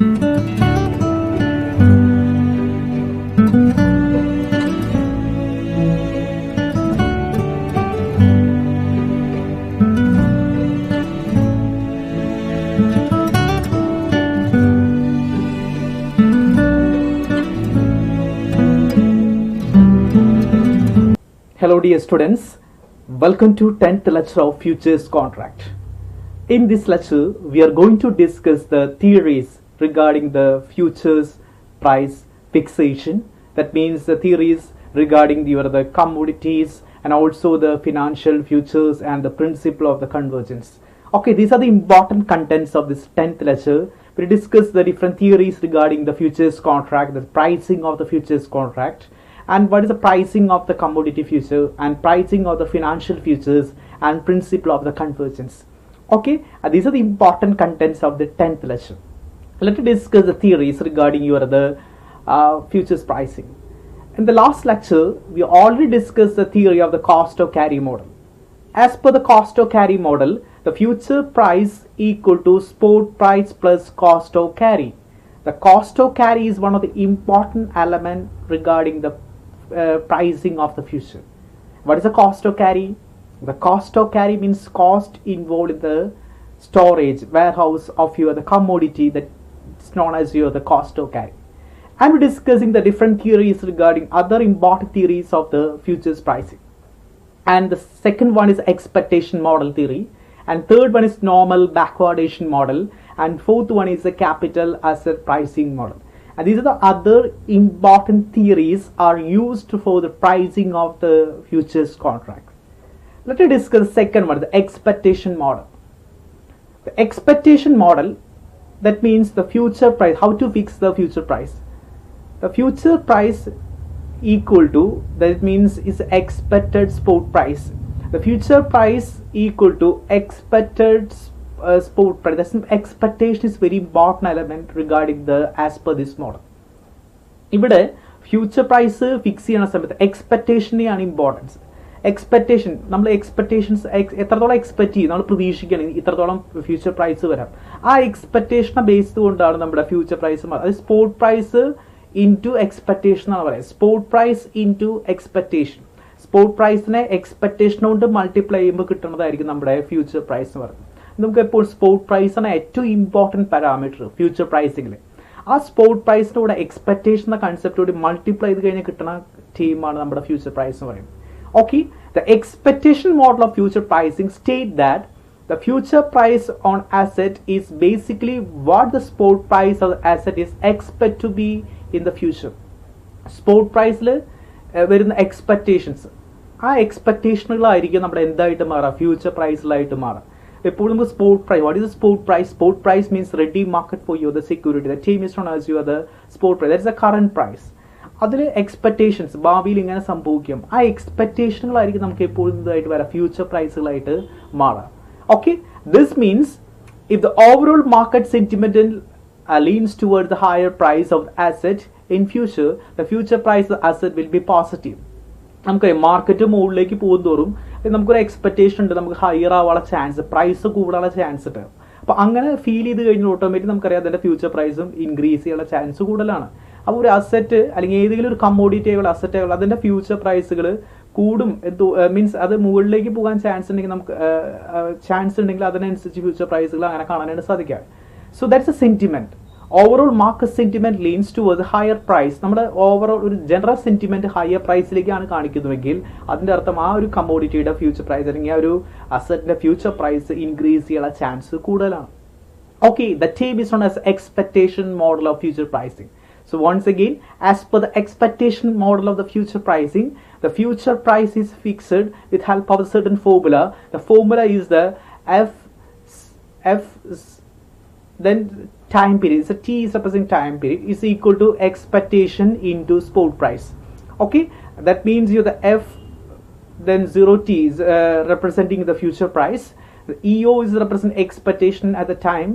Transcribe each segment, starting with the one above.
Hello dear students, welcome to 10th lecture of Futures Contract. In this lecture, we are going to discuss the theories regarding the futures price fixation. That means the theories regarding the commodities and also the financial futures and the principle of the convergence. Okay, these are the important contents of this 10th lecture. We discuss the different theories regarding the futures contract, the pricing of the futures contract, and what is the pricing of the commodity future and pricing of the financial futures and principle of the convergence. Okay, these are the important contents of the 10th lecture. Let us discuss the theories regarding the futures pricing. In the last lecture, we already discussed the theory of the cost of carry model. As per the cost of carry model, the future price equal to spot price plus cost of carry. The cost of carry is one of the important element regarding the pricing of the future. What is the cost of carry? The cost of carry means cost involved in the storage warehouse of the commodity that is known as the cost of carry. And we're discussing the different theories regarding other important theories of the futures pricing. And the second one is expectation model theory, and third one is normal backwardation model, and fourth one is the capital asset pricing model. And these are the other important theories are used for the pricing of the futures contract. Let us discuss the second one, the expectation model. The expectation model, that means the future price, how to fix the future price. The future price equal to, that means is expected spot price. The future price equal to expected spot price. That's expectation is very important element regarding the as per this model. ഇവിടെ future price fix ചെയ്യുന്ന സമയത്ത് എക്സ്പെക്ടേഷനെയാണ് importance. Expectation നമ്മൾ expectations എത്രത്തോളം expect ചെയ്യും, നമ്മൾ പ്രതീക്ഷിക്കുകയാണെങ്കിൽ ഇത്രത്തോളം future price വരാം. ആ എക്സ്പെക്ടേഷനെ ബേസ് കൊണ്ടാണ് നമ്മുടെ ഫ്യൂച്ചർ പ്രൈസ്. അത് സ്പോട്ട് പ്രൈസ് ഇൻറ്റു എക്സ്പെക്ടേഷൻ എന്നാണ് പറയുന്നത്. Spot price into expectation. Spot പ്രൈസിനെ എക്സ്പെക്ടേഷൻ കൊണ്ട് മൾട്ടിപ്ലൈ ചെയ്യുമ്പോൾ കിട്ടുന്നതായിരിക്കും നമ്മുടെ ഫ്യൂച്ചർ പ്രൈസ് എന്ന് പറയുന്നത്. നമുക്ക് എപ്പോൾ സ്പോട്ട് പ്രൈസ് ആണ് ഏറ്റവും ഇമ്പോർട്ടൻറ്റ് പാരാമീറ്റർ ഫ്യൂച്ചർ പ്രൈസിംഗിൽ. ആ സ്പോട്ട് പ്രൈസിൻ്റെ കൂടെ എക്സ്പെക്ടേഷൻ എന്ന കൺസെപ്റ്റോട് മൾട്ടിപ്ലൈ ചെയ്ത് കഴിഞ്ഞാൽ കിട്ടുന്ന ടീമാണ് നമ്മുടെ ഫ്യൂച്ചർ പ്രൈസ് എന്ന് പറയുന്നത്. Okay, the expectation model of future pricing state that the future price on asset is basically what the spot price of the asset is expected to be in the future. Spot priceൽ വരുന്ന expectations, ആ എക്സ്പെക്ടേഷനുകളായിരിക്കും നമ്മുടെ എന്തായിട്ട് മാറാം, future പ്രൈസിലായിട്ട് മാറാം. എപ്പോഴും നമുക്ക് spot price, what is the spot price? Spot price means ready market for your the security, the term is known as your the spot price, that is the current price. അതിൽ expectations, ഭാവിയിൽ ഇങ്ങനെ സംഭവിക്കും, ആ എക്സ്പെക്ടേഷനുകളായിരിക്കും നമുക്ക് എപ്പോഴും ഇതായിട്ട് വരാം, future പ്രൈസുകളായിട്ട് മാറാം. Okay, this means if the overall market sentiment leans towards the higher price of the asset in future, the future price of the asset will be positive. നമുക്കറിയാം മാർക്കറ്റ് മുകളിലേക്ക് പോകുന്തോറും നമുക്കൊരു എക്സ്പെക്ടേഷൻ ഉണ്ട്, നമുക്ക് ഹയർ ആവാനുള്ള chance, price കൂടാനുള്ള chance ഉണ്ട്. അപ്പോൾ അങ്ങനെ ഫീൽ ചെയ്ത് കഴിഞ്ഞാൽ ഓട്ടോമാറ്റിക് നമുക്കറിയാം അതിൻ്റെ ഫ്യൂച്ചർ പ്രൈസും ഇൻക്രീസ് ചെയ്യാനുള്ള ചാൻസ് കൂടുതലാണ്. അപ്പോൾ ഒരു അസറ്റ് അല്ലെങ്കിൽ ഏതെങ്കിലും ഒരു കമ്മോഡിറ്റി ആയുള്ള അസറ്റ് ആയുള്ള അതിൻ്റെ ഫ്യൂച്ചർ പ്രൈസുകൾ കൂടും, മീൻസ് അത് മുകളിലേക്ക് പോകാൻ ചാൻസ് ഉണ്ടെങ്കിൽ നമുക്ക് ചാൻസ് ഉണ്ടെങ്കിൽ അതിനനുസരിച്ച് ഫ്യൂച്ചർ പ്രൈസുകൾ അങ്ങനെ കാണാനായിട്ട് സാധിക്കാം. So that's a sentiment. Overall market sentiment leans towards higher price. നമ്മുടെ ഓവറോൾ ഒരു ജനറൽ സെന്റിമെന്റ് ഹയർ പ്രൈസിലേക്കാണ് കാണിക്കുന്നുവെങ്കിൽ അതിന്റെ അർത്ഥം ആ ഒരു കമ്മോഡിറ്റിയുടെ ഫ്യൂച്ചർ പ്രൈസ് അല്ലെങ്കിൽ ആ ഒരു അസറ്റിന്റെ ഫ്യൂച്ചർ പ്രൈസ് ഇൻക്രീസ് ചെയ്യാനുള്ള ചാൻസ് കൂടുതലാണ്. Okay, the term is known as expectation model of future pricing. So once again, as per the expectation model of the future pricing, the future price is fixed with help of a certain formula. The formula is the F then time period. So T is representing time period is equal to expectation into spot price. Okay, that means the F then 0T is representing the future price. The EO is representing expectation at the time,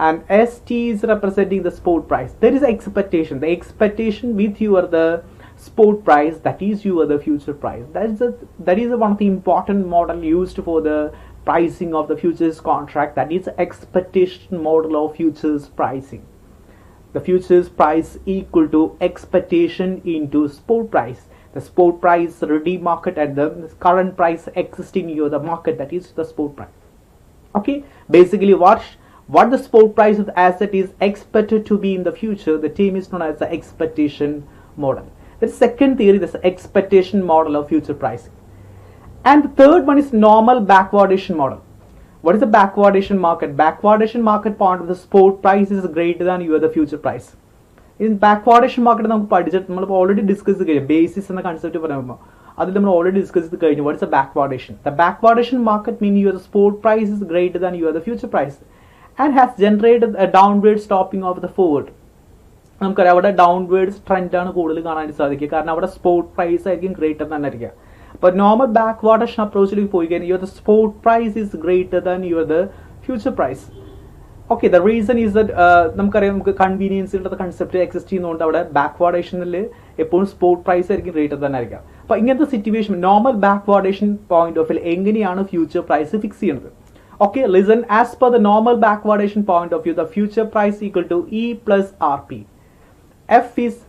and ST is representing the spot price. There is expectation. The expectation with the spot price, that is the future price. That is one of the important model used for the pricing of the futures contract. That is expectation model of futures pricing. The futures price equal to expectation into spot price. The spot price ready market and the current price existing in the market, that is the spot price. Okay, basically what the spot price of the asset is expected to be in the future, the term is known as the expectation model. The second theory is the expectation model of future pricing. And the third one is normal backwardation model. What is the backwardation market? Backwardation market point of the spot price is greater than the future price. In backwardation market, we have already discussed the basis and the concept of already discussed what is the backwardation. The backwardation market means your spot price is greater than the future price and has generated a downward stopping of the forward. A downward trend because spot price is greater than but normal backwardation approach, the spot price is greater than the future price. Okay, the reason is that convenience the concept exists in backwardation spot price is greater than but in the situation normal backwardation point of view future price fix. Okay, listen, as per the normal backwardation point of view, the future price equal to E plus RP. F is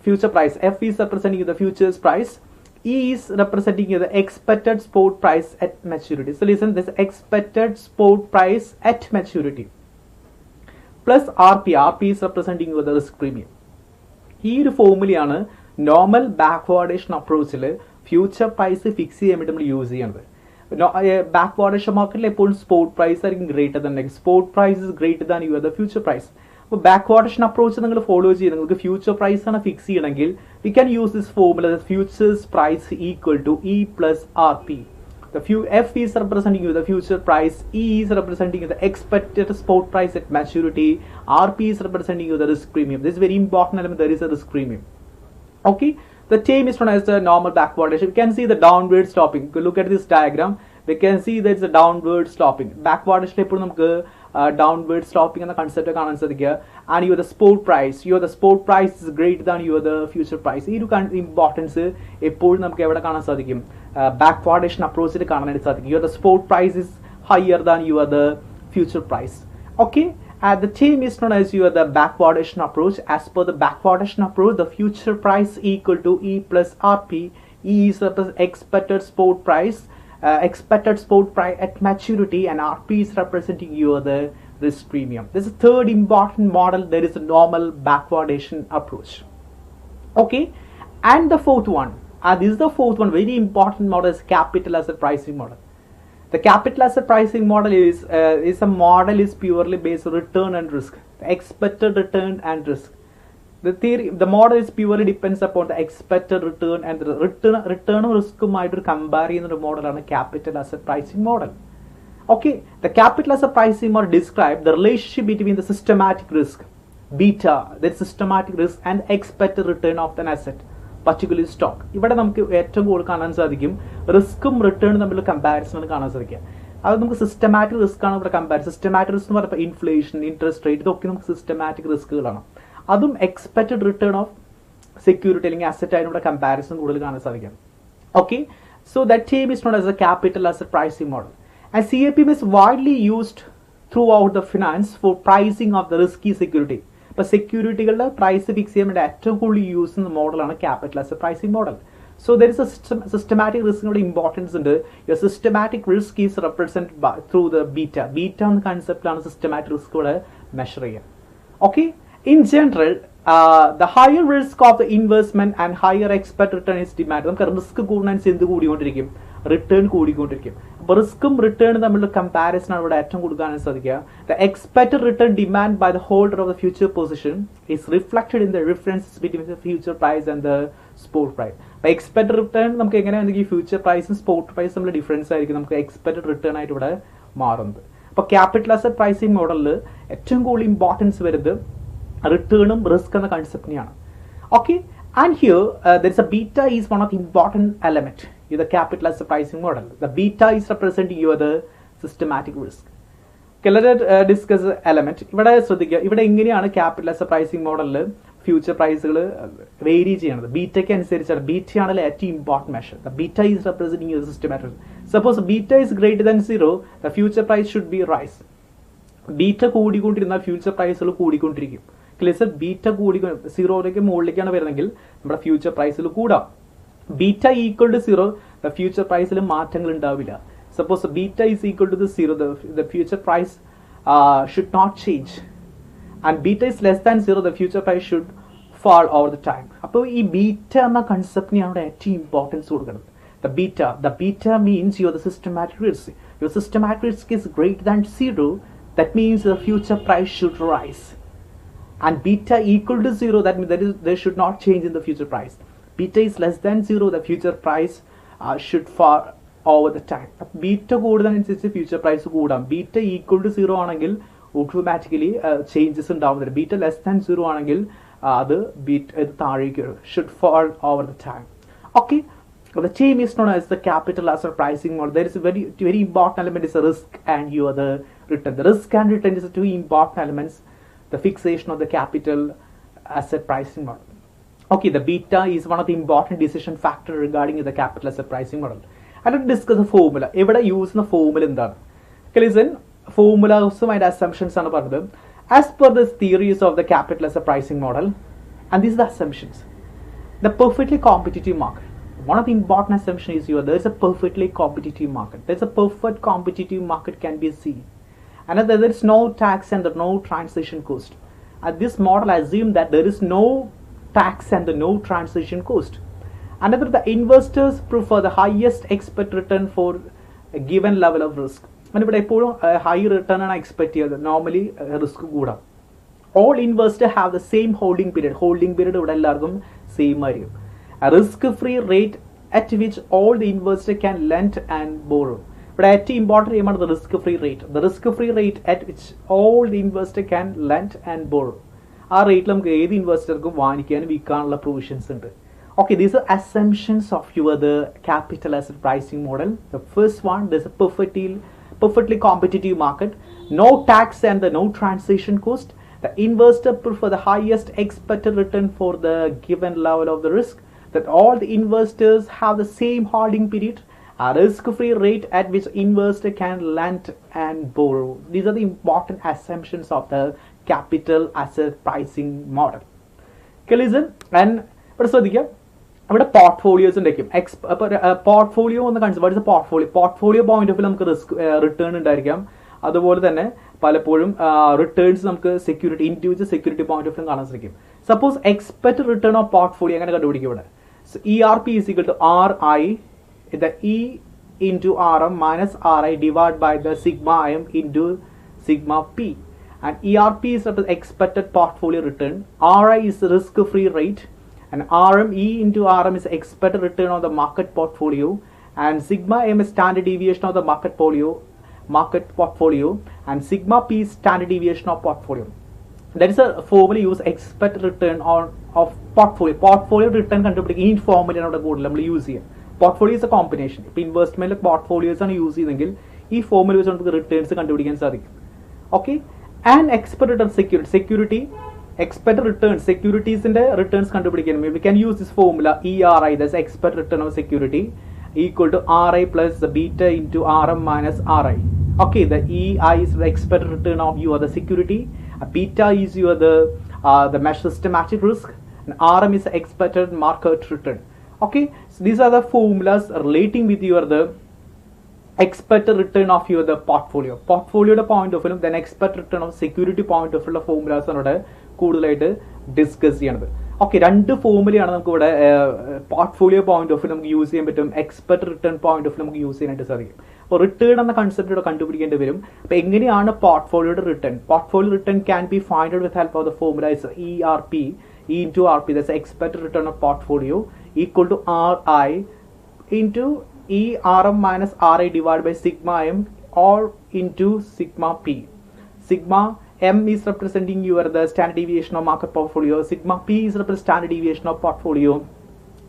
future price, F is representing the futures price, E is representing the expected spot price at maturity. So listen, this expected spot price at maturity plus RP. RP is representing the risk premium. This formula is normal backwardation approach future price fix use. Backwardation market spot price are greater than spot price is greater than the future price. Backwardation approach follow future price fix we can use this formula, the futures price equal to E plus RP. The F is representing the future price, E is representing the expected spot price at maturity, RP is representing the risk premium. This is very important element, there is a risk premium. Okay, the term is known as the normal backwardation. We can see the downward stopping. If you look at this diagram, we can see there is a downward stopping. Backwardation downward stopping and the concept and the spot price. The spot price is greater than the future price. This importance backwardation approach the spot price is higher than the future price. Okay, the term is known as the backwardation approach. As per the backwardation approach, the future price equal to E plus RP. E is the expected spot price. Expected spot price at maturity, and RP is representing the risk premium. This is the third important model. There is a normal backwardation approach. Okay, and the fourth one, this is the fourth one, very important model, is capital asset pricing model. The capital asset pricing model is purely based on return and risk, the expected return and risk. The model is purely depends upon the expected return and the return risk comparing the model on a capital asset pricing model. Okay, the capital asset pricing model describes the relationship between the systematic risk, beta, the systematic risk, and expected return of an asset, particularly stock. Here we risk and return comparison. That's systematic risk comparison. Systematic risk is inflation, interest rate, systematic risk. That's expected return of security asset comparison. Okay, so that term is known as the capital asset pricing model. And CAPM is widely used throughout the finance for pricing of the risky security. But security price fix use in the model on a capital asset pricing model. So there is a systematic risk importance in the your systematic risk is represented by through the beta. Beta on the concept on systematic risk measure. Okay. In general, the higher risk of the investment and higher expected return is demanded. Risk return risk and return comparison the expected return demand by the holder of the future position is reflected in the differences between the future price and the spot price. By expected return, future price and spot price difference expected return. Capital asset pricing model importance return and risk and the concept. Okay, and here there is a beta is one of the important element in the capital asset pricing model. The beta is representing the systematic risk. Okay, let us discuss the element. Here capital asset pricing model future price vary. Beta can say beta is important measure. The beta is representing the systematic risk. Suppose beta is greater than 0, the future price should be rise. Beta future price clear beta കൂടി സീറോയിലേക്ക് മുകളിലേക്കാണ് വരുന്നതെങ്കിൽ നമ്മുടെ future പ്രൈസിൽ കൂടാം. Beta equal to zero the future പ്രൈസിൽ മാറ്റങ്ങൾ ഉണ്ടാവില്ല. Suppose beta is equal to zero the future price should not change and beta is less than zero the future price should fall over the time. അപ്പോൾ ഈ beta എന്ന കൺസെപ്റ്റിനെയാണ് ഇവിടെ ഏറ്റവും importance കൊടുക്കുന്നത്. The beta means you are the systematic risk. Your systematic risk is greater than zero. That means the future price should rise. And beta equal to zero, that means there should not change in the future price. Beta is less than zero, the future price should fall over the time. Beta കൂടുന്നതനുസരിച്ച് future price കൂടാം. Beta equal to zero ആണെങ്കിൽ automatically changes ഉണ്ടാവുന്നില്ല. Beta less than zero ആണെങ്കിൽ അത് താഴേക്ക് should fall over the time. Okay. The term is known as the capital asset pricing model. There is a very important element is the risk and the return. The risk and return is the two important elements. The fixation of the capital asset pricing model. Okay, the beta is one of the important decision factor regarding the capital asset pricing model. I will discuss the formula. Ever use the formula in that. Listen, formula also my assumptions are about them. As per the theories of the capital asset pricing model, and these are the assumptions. The perfectly competitive market. One of the important assumptions is there is a perfectly competitive market. There is a perfect competitive market can be seen. Another, there is no tax and no transaction cost. At this model, I assume that there is no tax and no transaction cost. Another, the investors prefer the highest expected return for a given level of risk. And if I high return and expect normally risk good. All investors have the same holding period. Holding period would same area. A risk-free rate at which all the investor can lend and borrow. But at important amount the risk-free rate. The risk-free rate at which all the investor can lend and borrow. Our rate lam the investor ko vaanikan we can't provisions undu. Okay, these are assumptions of the capital asset pricing model. The first one, there's a perfectly competitive market, no tax and no transaction cost. The investor prefer the highest expected return for the given level of the risk. That all the investors have the same holding period, a risk-free rate at which investor can lend and borrow. These are the important assumptions of the capital asset pricing model. Okay, listen, and what is the അവിടെ portfolios ഉണ്ടായിരിക്കും. Portfolio എന്ന് കാണിച്ചത് what is A portfolio point of view നമുക്ക് risk return ഉണ്ടായിരിക്കാം. അതുപോലെ തന്നെ പലപ്പോഴും returns നമുക്ക് security individual security point of view കാണാൻ സാധിക്കും. Suppose expect return of portfolio അങ്ങനെ കണ്ടുപിടിക്കും ഇവിടെ. ERP is equal to RI, the E into RM minus RI divided by the sigma M into sigma P. And ERP is the expected portfolio return. RI is the risk-free rate. And RM, E into RM is expected return on the market portfolio. And sigma M is standard deviation of the market portfolio. And sigma P is standard deviation of portfolio. That is a formula use expect return of portfolio. Portfolio return കണ്ടുപിടിക്കുക ഈ ഫോർമുലയാണ് കൂടുതൽ നമ്മൾ use ചെയ്യുക. Portfolio is a combination. ഇപ്പോൾ investment portfolios ആണ് use ചെയ്തെങ്കിൽ ഈ formula വെച്ച് നമുക്ക് റിട്ടേൺസ് കണ്ടുപിടിക്കാൻ സാധിക്കും. Okay, and expect return security expect return സെക്യൂരിറ്റീസിന്റെ റിട്ടേൺസ് കണ്ടുപിടിക്കാൻ we can use this formula ERI, that's expect return of security equal to RI plus the beta into RM minus RI. Okay, the EI is the expected return of the security. Beta is the measure systematic risk, and RM is the expected market return. Okay, so these are the formulas relating with the expected return of the portfolio point of view, then expected return of security point of view formulas are കൂടുതലായിട്ട് discuss ചെയ്യണത്. Okay, രണ്ട് ഫോർമുലയാണ് നമുക്ക് ഇവിടെ portfolio point of view നമുക്ക് use ചെയ്യാൻ പറ്റും, expect return point of view നമുക്ക് use ചെയ്യാനായിട്ട് സാധിക്കും. അപ്പോൾ റിട്ടേൺ എന്ന കൺസെപ്റ്റ് ഇവിടെ കണ്ടുപിടിക്കേണ്ടി വരും. അപ്പോൾ എങ്ങനെയാണ് പോർട്ട്ഫോളിയോയുടെ return? Portfolio return can be find out with help of the formula is ERP, E into RP, that's expected return of portfolio equal to RI into ERM minus RI divided by sigma M or into sigma P. Sigma M is representing the standard deviation of market portfolio. Sigma P is representing standard deviation of portfolio,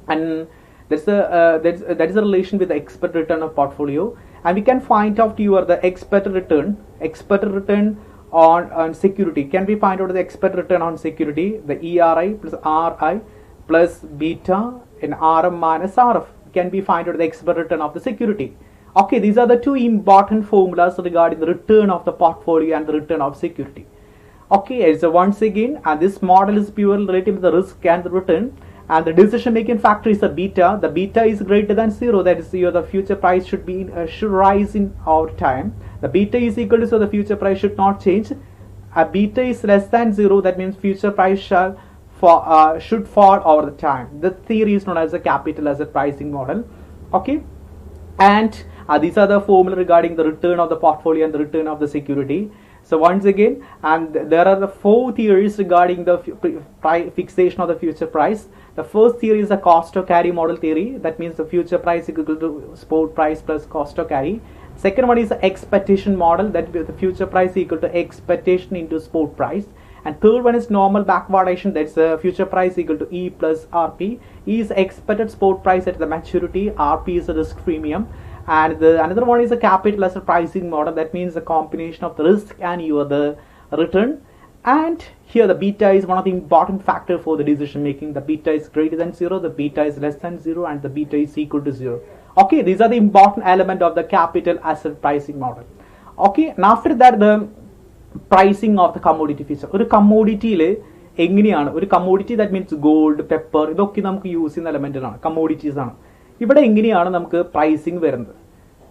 and that is a relation with the expected return of portfolio. And we can find out the expected return on security. Can we find out the expected return on security? The ERI plus RI plus beta in RM minus RF. Can we find out the expected return of the security? Okay, these are the two important formulas regarding the return of the portfolio and the return of security. Okay, so once again, this model is purely related to the risk and the return, and the decision making factor is a beta. The beta is greater than 0, that is the future price should rise in our time. The beta is equal to, so the future price should not change. A beta is less than 0, that means future price should fall over the time. The theory is known as a capital asset pricing model. Okay, and these are the formula regarding the return of the portfolio and the return of the security. So once again, and there are the 4 theories regarding the fixation of the future price. The first theory is the cost of carry model theory. That means the future price equal to spot price plus cost of carry. Second one is the expectation model, that the future price equal to expectation into spot price. And third one is normal backwardation, that's the future price equal to E plus RP. E is expected spot price at the maturity, RP is the risk premium. And another one is a capital asset pricing model, that means the combination of the risk and the return. And here the beta is one of the important factor for the decision making. The beta is greater than 0, the beta is less than 0, and the beta is equal to 0. Okay, these are the important element of the capital asset pricing model. Okay, and after that the pricing of the commodity feature. ഒരു കമ്മോഡിറ്റിയിൽ എങ്ങനെയാണ് ഒരു commodity, that means gold, pepper, ഇതൊക്കെ നമുക്ക് use ചെയ്യുന്ന എലമെന്റുകളാണ്, commodities ആണ്. ഇവിടെ എങ്ങനെയാണ് നമുക്ക് പ്രൈസിങ് വരുന്നത്?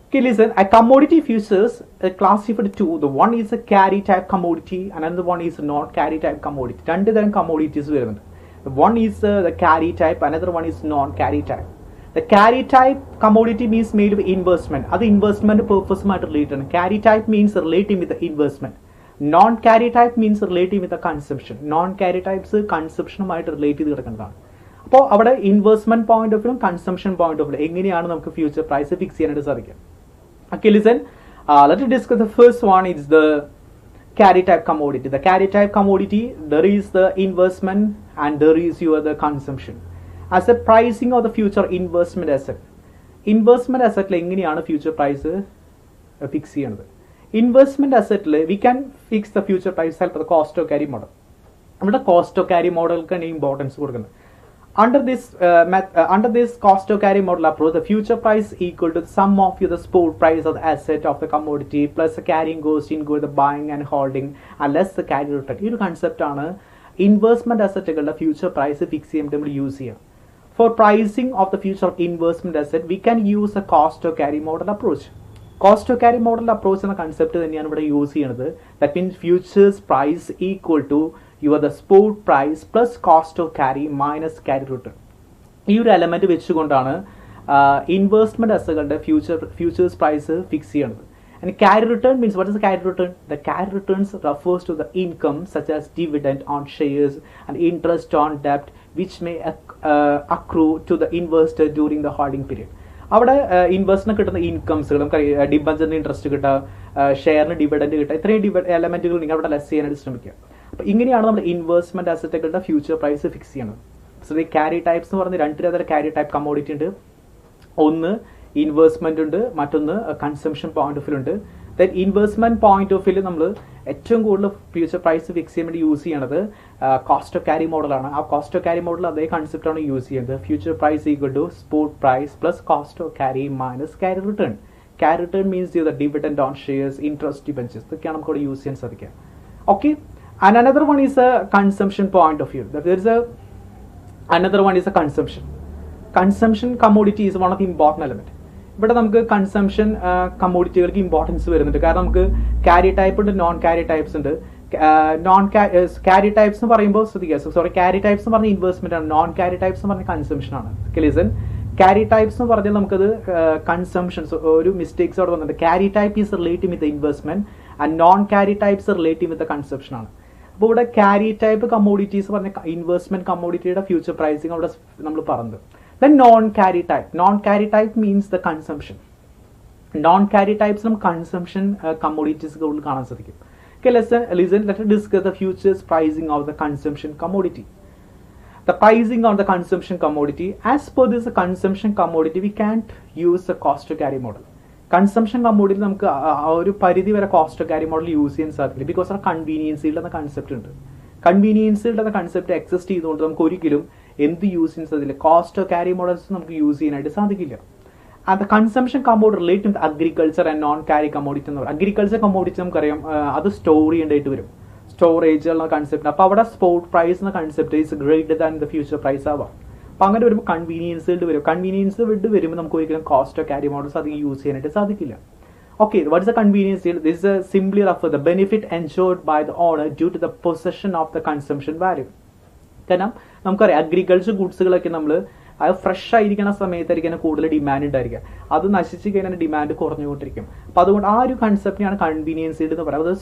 Okay, listen, a commodity futures classified two. The one is a carry type commodity and another one is a non-carry type commodity. രണ്ട് തരം commodities വരുന്നുണ്ട്. The one is the carry type, another one is non-carry type. The carry type commodity means made with investment. അത് investment purpose ആയിട്ട് related ആണ്. Carry type means relating with the investment. Non-carry type means relating with the consumption. Non-carry types consumptionുമായിട്ട് relate ചെയ്ത് കിടക്കുന്നതാണ്. അപ്പോൾ അവിടെ investment point of view, consumption point of view എങ്ങനെയാണ് നമുക്ക് future price fix ചെയ്യാനായിട്ട് സാധിക്കും? Okay, listen, let's discuss the first one. Is the carry type commodity. The carry type commodity, there is the investment and there is the consumption. As a pricing of the future investment asset. Investment asset le എങ്ങനെയാണ് future price fix ചെയ്യുന്നത്? Investment അസറ്റിൽ we can fix the future price by the cost of carry model. നമ്മുടെ cost of carry മോഡൽക്കാണ് importance കൊടുക്കുന്നത്. Under this cost of carry model approach, the future price equal to the sum of the spot price of the asset of the commodity plus the carrying cost include the buying and holding and less the carry return. This concept ആണ് investment assetകളുടെ future price fix ചെയ്യാൻ നമ്മൾ use ചെയ്യുക. For pricing of the future investment asset, we can use a cost of carry model approach. Cost of carry model approach എന്ന concept തന്നെയാണ് ഇവിടെ use ചെയ്യുന്നത്. That means futures price equal to the spot price plus cost of carry minus carry return. ഈ ഒരു element വെച്ചുകൊണ്ടാണ് investment അസറ്റുകളുടെ futures price fix ചെയ്യുന്നത്. And carry return means, what is the carry return? The carry returns refers to the income such as dividend on shares and interest on debt which may accrue to the investor during the holding period. അവിടെ ഇൻവെസ്റ്റിന് കിട്ടുന്ന ഇൻകംസുകളും ഡിബഞ്ചറിന് interest കിട്ടുക, ഷെയറിന് dividend കിട്ടുക, ഇത്രയും എലമെന്റുകൾ നിങ്ങൾ അവിടെ less ചെയ്യാനായിട്ട് ശ്രമിക്കുക. അപ്പോൾ ഇങ്ങനെയാണ് നമ്മൾ ഇൻവെസ്റ്റ്മെന്റ് അസറ്റുകളുടെ ഫ്യൂച്ചർ പ്രൈസ് ഫിക്സ് ചെയ്യുന്നത്. സോ ഈ ക്യാരി ടൈപ്സ് എന്ന് പറഞ്ഞ് 2 തരം ക്യാരി ടൈപ്പ് കമ്മോഡിറ്റി ഉണ്ട്. ഒന്ന് ഇൻവെസ്റ്റ്മെന്റ് ഉണ്ട്, മറ്റൊന്ന് കൺസംഷൻ പോയിന്റ് ഓഫ് വ്യൂ ഉണ്ട്. Then investment point of view നമ്മൾ ഏറ്റവും കൂടുതൽ ഫ്യൂച്ചർ പ്രൈസ് ഫിക്സ് ചെയ്യാൻ വേണ്ടി യൂസ് ചെയ്യണത് കോസ്റ്റ് ഓഫ് ക്യാരി മോഡലാണ്. ആ കോസ്റ്റ് ഓഫ് ക്യാരി മോഡൽ അതേ കൺസെപ്റ്റാണ് യൂസ് ചെയ്യുന്നത്. Future price equal to spot price plus cost of carry minus carry return. Carry return means dividend on shares, interest debentures, ഇതൊക്കെയാണ് നമുക്ക് ഇവിടെ യൂസ് ചെയ്യാൻ സാധിക്കുക. Okay, and another one is a consumption point of view. There is another one is a consumption. Consumption commodity is one of the important element. ഇവിടെ നമുക്ക് consumption കമ്മോഡിറ്റികൾക്ക് importance വരുന്നുണ്ട്. കാരണം നമുക്ക് ക്യാരി ടൈപ്പ് ഉണ്ട്, നോൺ ക്യാരി ടൈപ്സ് ഉണ്ട്. Carry types എന്ന് പറയുമ്പോൾ ശ്രദ്ധിക്കുക, ക്യാരി ടൈപ്സ് എന്ന് പറഞ്ഞ ഇൻവെസ്റ്റ്മെന്റ് ആണ്, നോൺ ക്യാരി ടൈപ്സ് എന്ന് പറഞ്ഞ കൺസംഷൻ ആണ്. ലിസൺ, ക്യാരി ടൈപ്സ് എന്ന് പറഞ്ഞാൽ നമുക്കത് കൺസംഷൻസ് ഒരു മിസ്റ്റേക്സ് അവിടെ വന്നിട്ടുണ്ട്. Carry type is relating with investment and non carry types relating with consumption ആണ്. അപ്പോൾ ഇവിടെ ക്യാരി ടൈപ്പ് കമ്മോഡിറ്റീസ് പറഞ്ഞ ഇൻവെസ്റ്റ്മെന്റ് കമ്മോഡിറ്റിയുടെ ഫ്യൂച്ചർ പ്രൈസിങ് അവിടെ നമ്മൾ പറഞ്ഞത്. Then non-carry type. Non-carry type means the consumption. Non-carry types from consumption commodities കാണാൻ സാധിക്കും. Okay, listen, let us discuss the futures pricing of the consumption commodity. The pricing of the consumption commodity, as per this consumption commodity, we can't use the cost to carry model. Consumption commodity നമുക്ക് ഒരു പരിധി വരെ cost to carry model use ചെയ്യാൻ സാധിക്കില്ല. Because ആ കൺവീനിയൻസിയുടെ എന്ന concept ഉണ്ട്. കൺവീനിയൻസിയുടെ എന്ന കൺസെപ്റ്റ് എക്സിസ്റ്റ് ചെയ്തുകൊണ്ട് നമുക്ക് ഒരിക്കലും എന്ത് യൂസ് ചെയ്യാൻ സാധിക്കില്ല, കോസ്റ്റ് ഓഫ് ക്യാരി മോഡൽസ് നമുക്ക് യൂസ് ചെയ്യാനായിട്ട് സാധിക്കില്ല. And consumption commodity relate with agriculture and non carry commodity എന്ന് പറയും. അഗ്രികൾച്ചർ കമ്മോഡിറ്റി നമുക്കറിയാം, അത് സ്റ്റോർ ചെയ്യേണ്ടതായിട്ട് വരും. സ്റ്റോറേജ് ഉള്ള കൺസെപ്റ്റ്. അപ്പോൾ അവിടെ സ്പോട്ട് പ്രൈസ് എന്ന concept is greater than the future price ആവാം. അപ്പോൾ അങ്ങനെ വരുമ്പോൾ കൺവീനിയൻസ് വരും. കൺവീനിയൻസ് വരുമ്പോൾ നമുക്ക് ഒരിക്കലും കോസ്റ്റ് ക്യാരി മോഡൽസ് അധികം യൂസ് ചെയ്യാനായിട്ട് സാധിക്കില്ല. Okay, what is the convenience deal? This is simply refer the benefit ensured by the owner due to the possession of the consumption value. കാരണം നമുക്കറിയാം അഗ്രികൾച്ചർ ഗുഡ്സുകളൊക്കെ നമ്മൾ അത് ഫ്രഷ് ആയിരിക്കുന്ന സമയത്തായിരിക്കും കൂടുതൽ ഡിമാൻഡ് ഉണ്ടായിരിക്കുക. അത് നശിച്ച് കഴിഞ്ഞാൽ ഡിമാൻഡ് കുറഞ്ഞുകൊണ്ടിരിക്കും. അപ്പോൾ അതുകൊണ്ട് ആ ഒരു കൺസെപ്റ്റിനാണ് കൺവീനിയൻസ് ഡീൽ എന്ന് പറയുന്നത്.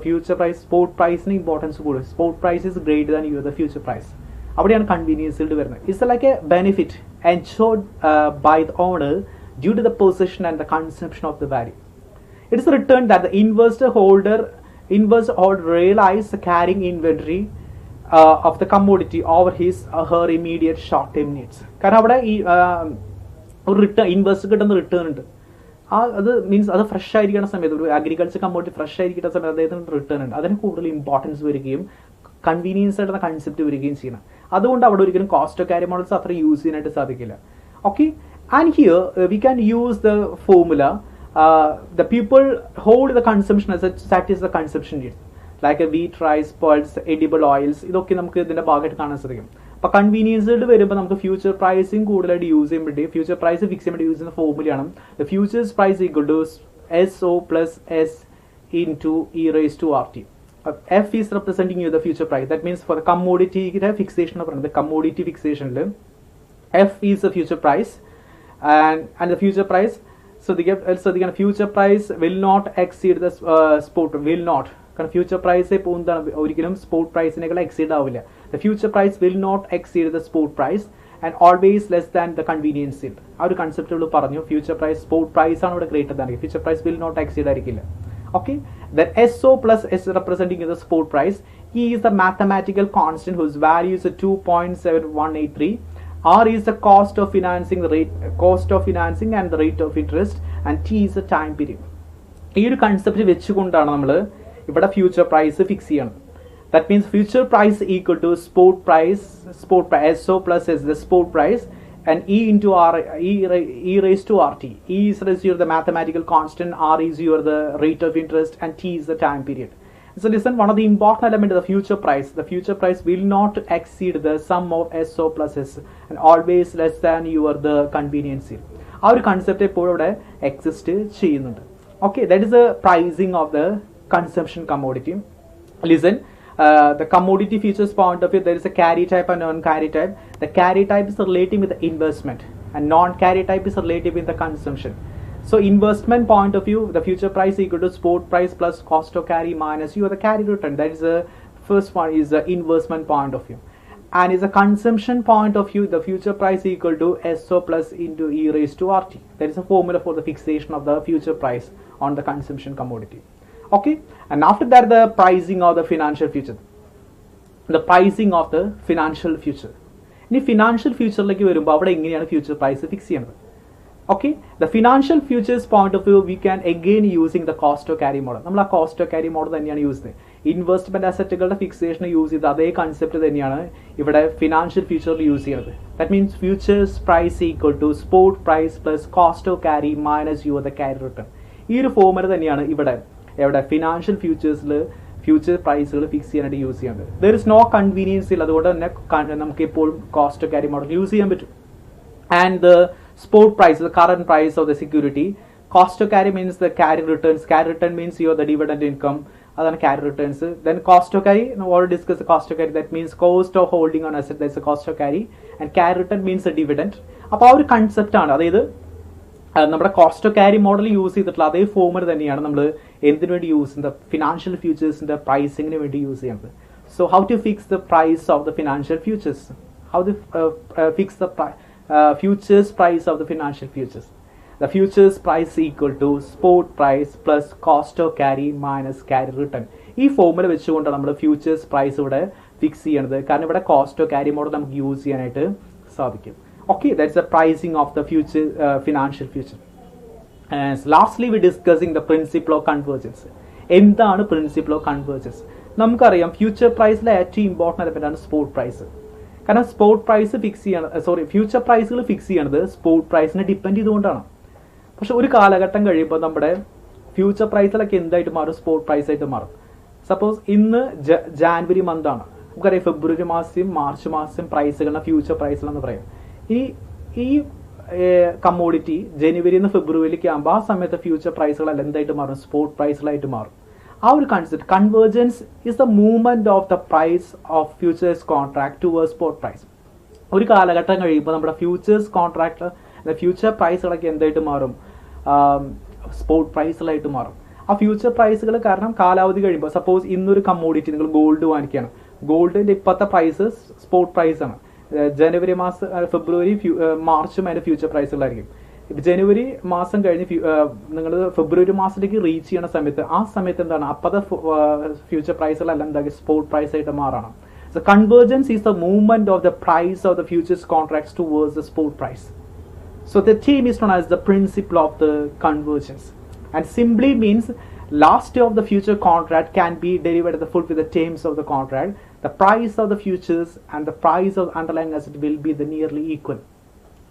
ഫ്യൂച്ചർ പ്രൈസ് സ്പോട്ട് പ്രൈസിന് ഇമ്പോർട്ടൻസ് കൂടും. Spot price is greater than your the future price. അവിടെയാണ് കൺവീനിയൻസ് ഡീൽ വരുന്നത്. It's like a benefit ensured by the owner due to the position and the consumption of the value. It is returned that the investor holder realize carrying inventory of the commodity over his or her immediate short-term needs. കാരണം അവിടെ ഈ ഒരു return investor കിട്ടുന്ന return ഉണ്ട്. അത് means അത് fresh ആയിരിക്കുന്ന സമയത്ത് ഒരു അഗ്രികൾച്ചർ കമ്മോഡിറ്റി ഫ്രഷ് ആയിരിക്കുന്ന സമയത്ത് അദ്ദേഹത്തിന് റിട്ടേൺ ഉണ്ട്. അതിന് കൂടുതൽ ഇമ്പോർട്ടൻസ് വരികയും കൺവീനിയൻസ് ആയിട്ടുള്ള കൺസെപ്റ്റ് വരികയും ചെയ്യണം. അതുകൊണ്ട് അവിടെ ഒരിക്കലും കോസ്റ്റ് ക്യാരി മോഡൽസ് അത്ര യൂസ് ചെയ്യാനായിട്ട് സാധിക്കില്ല. Okay, and here we can use the formula. The people hold the consumption as that is the consumption needs, like a wheat, rice, pulse, edible oils. ഇതൊക്കെ നമുക്ക് ഇതിന്റെ ഭാഗമായിട്ട് കാണാൻ സാധിക്കും. അപ്പോൾ കൺവീനിയൻസുകൾ വരുമ്പോൾ നമുക്ക് ഫ്യൂച്ചർ പ്രൈസിങ് കൂടുതലായിട്ട് യൂസ് ചെയ്യുമ്പോഴേ ഫ്യൂച്ചർ പ്രൈസ് ഫിക്സ് ചെയ്യാൻ വേണ്ടി യൂസ് ചെയ്യുന്ന ഫോർമുലയാണ് the futures price equal to SO plus S into E raised to RT. F is representing you the future price. That means for the commodity fixation of the commodity fixation, F is the future price, and the future price. So the future price will not exceed the spot. Will not. Because future price ഒരിക്കലും spot price നേക്കാൾ exceed ആവില്ല. The future price will not exceed the spot price and always less than the convenience yield. ആ ഒരു concept പറഞ്ഞു. Future price spot price ആണ് ഇവിടെ greater than. Future price will not exceed ആയിരിക്കില്ല. Okay, then SO plus S representing the spot price. E is the mathematical constant whose value is 2.7183. R is the cost of financing and the rate of interest, and T is the time period. ഈ ഒരു concept വെച്ചുകൊണ്ടാണ് നമ്മൾ ഇവിടെ future price fix ചെയ്യണം. That means future price equal to spot price SO plus S, the spot price, and E into R, E raised to RT. E is the mathematical constant, R is the rate of interest, and T is the time period. So listen, one of the important elements of the future price will not exceed the sum of SO plus S and always less than the convenience yield. Our concept is exist cheyyunnundu. Okay, that is the pricing of the consumption commodity. Listen, the commodity features point of view, there is a carry type and non-carry type. The carry type is relating with the investment and non-carry type is relating with the consumption. So investment point of view, the future price equal to spot price plus cost of carry minus the carry return. That is the first one, is the investment point of view. And is a consumption point of view, the future price equal to SO plus into E raised to RT. That is a formula for the fixation of the future price on the consumption commodity. Okay, and after that the pricing of the financial future. The pricing of the financial future. In financial future like വരുമ്പോൾ അവിടെ എങ്ങനെയാണ് future price fix ചെയ്യുന്നത്? Okay, the financial futures point of view we can again using the cost of carry model. നമ്മൾ ആ cost of carry model തന്നെയാണ് use ചെയ്യുന്നത്. Investment അസറ്റുകളുടെ fixation use ചെയ്ത് അതേ കൺസെപ്റ്റ് തന്നെയാണ് ഇവിടെ ഫിനാൻഷ്യൽ ഫ്യൂച്ചറിൽ യൂസ് ചെയ്യുന്നത്. That means futures price equal to spot price plus cost of carry minus the carry return. ഈ ഒരു ഫോർമുല തന്നെയാണ് ഇവിടെ ഫിനാൻഷ്യൽ ഫ്യൂച്ചേഴ്സിൽ ഫ്യൂച്ചർ പ്രൈസുകൾ ഫിക്സ് ചെയ്യാനായിട്ട് യൂസ് ചെയ്യുന്നത്. ദർ ഇസ് നോ കൺവീനിയൻസ് ഇല്ല, അതുകൊണ്ട് തന്നെ നമുക്ക് എപ്പോഴും cost of carry model use ചെയ്യാൻ പറ്റും. And the spot price, the current price of the security. Cost of carry means the carry returns. Carry return means the dividend income. Other carry returns. Then cost of carry, we already discussed the cost of carry. That means cost of holding on asset. That's the cost of carry. And carry return means the dividend. അപ്പോൾ ആ ഒരു concept ആണ്. അതായത് നമ്മുടെ cost of carry model use ചെയ്തിട്ടുള്ള അതേ formula തന്നെയാണ് നമ്മൾ എന്തിനു വേണ്ടി യൂസ് ചെയ്യുന്നത്? ഫിനാൻഷ്യൽ ഫ്യൂച്ചേഴ്സിന്റെ പ്രൈസിങ്ങിന് വേണ്ടി യൂസ് ചെയ്യുന്നത്. So how to fix the price of the financial futures? How to fix the futures price of the financial futures. The futures price equal to spot price plus cost of carry minus carry return. ഈ formula വെച്ചുകൊണ്ടാണ് നമ്മൾ futures price ഇവിടെ fix ചെയ്യുന്നത്. കാരണം ഇവിടെ cost of carry model നമുക്ക് use ചെയ്യാനായിട്ട് സാധിക്കും. Okay, that's the pricing of the future financial future. Lastly V discussing the principle of convergence. എന്താണ് പ്രിൻസിപ്പിൾ ഓഫ് കൺവേർജൻസ്? നമുക്കറിയാം ഫ്യൂച്ചർ പ്രൈസിലെ ഏറ്റവും ഇമ്പോർട്ടൻ്റ് എലമെന്റ് ആണ് സ്പോട്ട് പ്രൈസ്. കാരണം സ്പോട്ട് പ്രൈസ് ഫിക്സ് ചെയ്യണം, future പ്രൈസുകൾ ഫിക്സ് ചെയ്യണത് സ്പോട്ട് പ്രൈസിനെ ഡിപ്പെൻഡ് ചെയ്തുകൊണ്ടാണ്. പക്ഷെ ഒരു കാലഘട്ടം കഴിയുമ്പോൾ നമ്മുടെ ഫ്യൂച്ചർ പ്രൈസിലൊക്കെ എന്തായിട്ട് മാറും? സ്പോട്ട് പ്രൈസ് ആയിട്ട് മാറും. സപ്പോസ് ഇന്ന് ജാനുവരി മന്താണ്, നമുക്കറിയാം ഫെബ്രുവരി മാസം മാർച്ച് മാസം പ്രൈസുകളാണ് ഫ്യൂച്ചർ പ്രൈസുകളെന്ന് പറയും. ഈ കമ്മോഡിറ്റി ജനുവരി നിന്ന് ഫെബ്രുവരിയിലേക്ക് ആകുമ്പോൾ ആ സമയത്ത് ഫ്യൂച്ചർ പ്രൈസുകളെല്ലാം എന്തായിട്ട് മാറും? സ്പോട്ട് പ്രൈസുകളായിട്ട് മാറും. ആ ഒരു concept convergence is the movement of the price of futures contract towards spot price. ഒരു കാലഘട്ടം കഴിയുമ്പോൾ നമ്മുടെ ഫ്യൂച്ചേഴ്സ് കോൺട്രാക്ട് ഫ്യൂച്ചർ പ്രൈസുകളൊക്കെ എന്തായിട്ട് മാറും? സ്പോട്ട് പ്രൈസുകളായിട്ട് മാറും. ആ ഫ്യൂച്ചർ പ്രൈസുകൾ കാരണം കാലാവധി കഴിയുമ്പോൾ സപ്പോസ് ഇന്നൊരു കമ്മോഡിറ്റി നിങ്ങൾ ഗോൾഡ് വാങ്ങിക്കുകയാണ്, ഗോൾഡിന്റെ ഇപ്പോഴത്തെ പ്രൈസ് സ്പോട്ട് പ്രൈസ് ആണ്. ജനുവരി മാസം ഫെബ്രുവരി മാർച്ചും അതിന്റെ ഫ്യൂച്ചർ പ്രൈസുകളായിരിക്കും. ജനുവരി മാസം കഴിഞ്ഞ് നിങ്ങൾ ഫെബ്രുവരി മാസത്തിലേക്ക് റീച്ച് ചെയ്യുന്ന സമയത്ത് ആ സമയത്ത് എന്താണ് അപ്പോഴത്തെ ഫ്യൂച്ചർ പ്രൈസുകളെല്ലാം എന്താ സ്പോട്ട് പ്രൈസ് ആയിട്ട് മാറണം. So convergence is the movement of the price of the futures contracts towards the spot price. So the term is known as the principle of the convergence, and simply means last day of the future contract can be derived at the full with the terms of the contract. The price of the futures and the price of the underlying asset will be the nearly equal.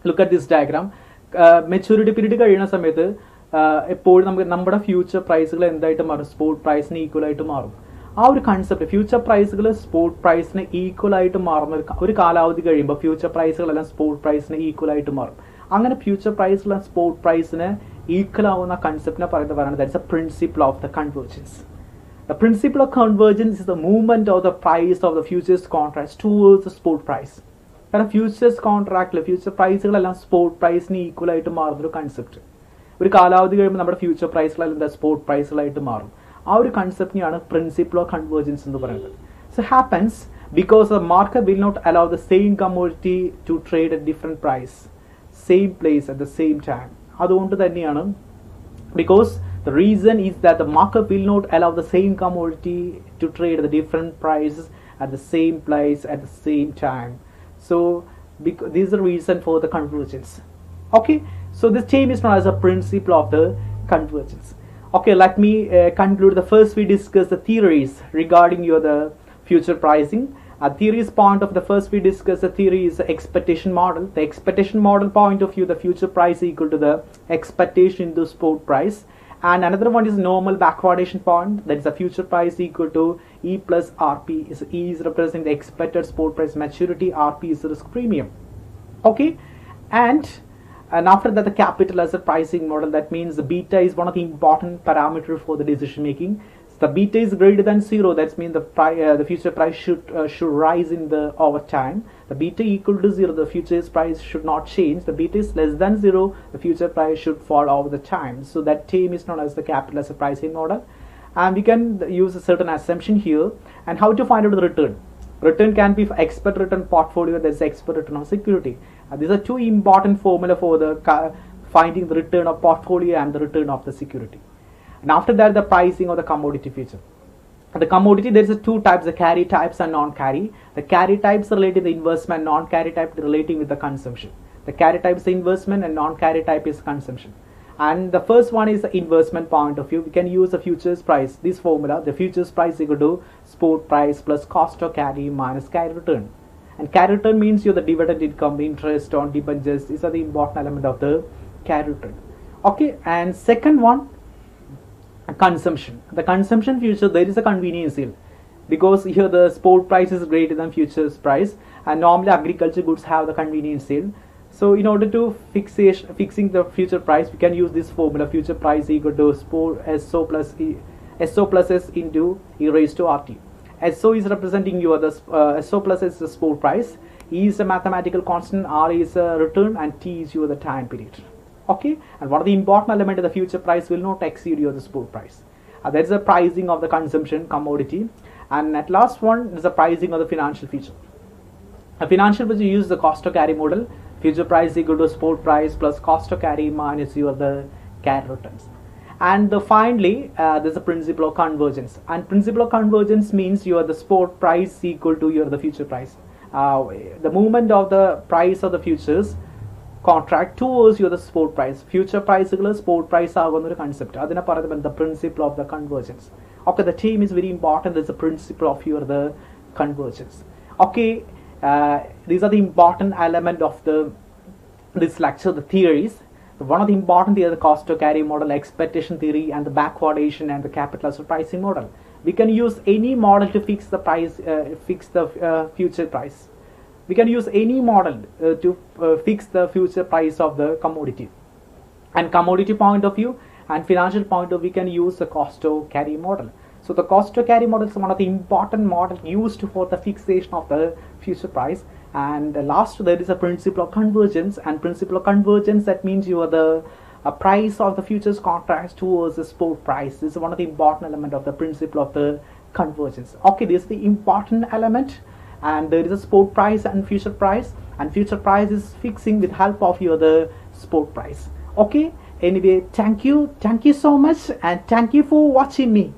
Look at this diagram. Maturity period കഴിയുന്ന സമയത്ത് എപ്പോഴും നമുക്ക് നമ്മുടെ future പ്രൈസുകൾ എന്തായിട്ട് മാറും? Spot പ്രൈസിന് equal ആയിട്ട് മാറും. ആ ഒരു കൺസെപ്റ്റ് ഫ്യൂച്ചർ പ്രൈസുകൾ സ്പോട്ട് പ്രൈസിന് ഈക്വൽ ആയിട്ട് മാറുന്ന ഒരു കാലാവധി കഴിയുമ്പോൾ ഫ്യൂച്ചർ പ്രൈസുകളെല്ലാം സ്പോട്ട് പ്രൈസിന് ഈക്വൽ ആയിട്ട് മാറും. അങ്ങനെ ഫ്യൂച്ചർ പ്രൈസുകൾ സ്പോട്ട് പ്രൈസിന് ഈക്വൽ ആവുന്ന കൺസെപ്റ്റിനെ പറയുന്നത് that's A principle of the convergence. The principle of convergence is the movement of the price of the futures contracts towards the spot price. കാരണം ഫ്യൂച്ചേഴ്സ് കോൺട്രാക്റ്റിൽ ഫ്യൂച്ചർ പ്രൈസുകളെല്ലാം സ്പോട്ട് പ്രൈസിന് equal ആയിട്ട് മാറുന്നൊരു concept. ഒരു കാലാവധി കഴിയുമ്പോൾ നമ്മുടെ ഫ്യൂച്ചർ പ്രൈസുകളെല്ലാം എന്താ സ്പോട്ട് പ്രൈസുകളായിട്ട് മാറും. ആ ഒരു കൺസെപ്റ്റിനെയാണ് പ്രിൻസിപ്പിൾ ഓഫ് കൺവേർജൻസ് എന്ന് പറയുന്നത്. So happens because the market will not allow the same commodity to trade at different price same place at the same time. അതുകൊണ്ട് തന്നെയാണ് because the reason is that the market will not allow the same commodity to trade at the different prices at the same place at the same time. So this is the reason for the convergence. Okay, so this term is known as a principle of the convergence. Okay, let me conclude. The first we discuss the theories regarding the future pricing. Theories point of the first we discuss the theory is the expectation model. The expectation model point of view, the future price equal to the expectation into spot price. And another one is normal backwardation point, that is the future price equal to E plus RP. E is representing the expected spot price maturity, RP is the risk premium. Okay, and after that the capital asset pricing model, that means the beta is one of the important parameters for the decision making. The beta is greater than 0, that means the future price should rise in the over time. The beta equal to 0, the future price should not change. The beta is less than 0, the future price should fall over the time. So that term is known as the capital asset pricing model. And we can use a certain assumption here. And how to find out the return? Return can be expert return portfolio, there is expert return on security. These are two important formula for the finding the return of portfolio and the return of the security. And after that, the pricing of the commodity feature. The commodity, there is two types, the carry types and non-carry. The carry types relate to the investment, non-carry type relating with the consumption. The carry type is the investment and non-carry type is consumption. And the first one is the investment point of view. We can use the futures price, this formula, the futures price equal to spot price plus cost of carry minus carry return. And carry return means the dividend income, interest on debentures. These are the important element of the carry return. Okay, and second one, consumption. The consumption future, there is a convenience yield, because here the spot price is greater than futures price, and normally agriculture goods have the convenience yield. So in order to fixing the future price, we can use this formula, future price equal to SO plus S into E raised to RT. SO is representing SO plus S is the spot price, E is a mathematical constant, R is a return, and T is the time period. Okay, and one of the important element of the future price will not exceed the spot price. That is the pricing of the consumption commodity. And at last one is the pricing of the financial feature. A financial feature use the cost of carry model. Future price equal to spot price plus cost of carry minus the carry returns. And finally, there's a principle of convergence. And principle of convergence means the spot price equal to the future price. The movement of the price of the futures contract towards the spot price. Future price spot price ആകുന്ന ഒരു concept, അതിനെ പറയുന്നത് the principle of the convergence. Okay, the term is very important. There's a principle of the convergence. Okay, these are the important element of this lecture, the theories. One of the important theories, the cost to carry model, expectation theory, and the backwardation and the capital asset pricing model. We can use any model to fix the price, fix the future price. We can use any model to fix the future price of the commodity. And commodity point of view and financial point of view, we can use the cost to carry model. So the cost to carry model is one of the important models used for the fixation of the future price. And last, there is a principle of convergence. And principle of convergence, that means you are the price of the futures contracts towards the spot price. This is one of the important element of the principle of the convergence. Okay, this is the important element. And there is a spot price and future price, and future price is fixing with help of your the spot price. Okay, anyway, thank you so much, and thank you for watching me.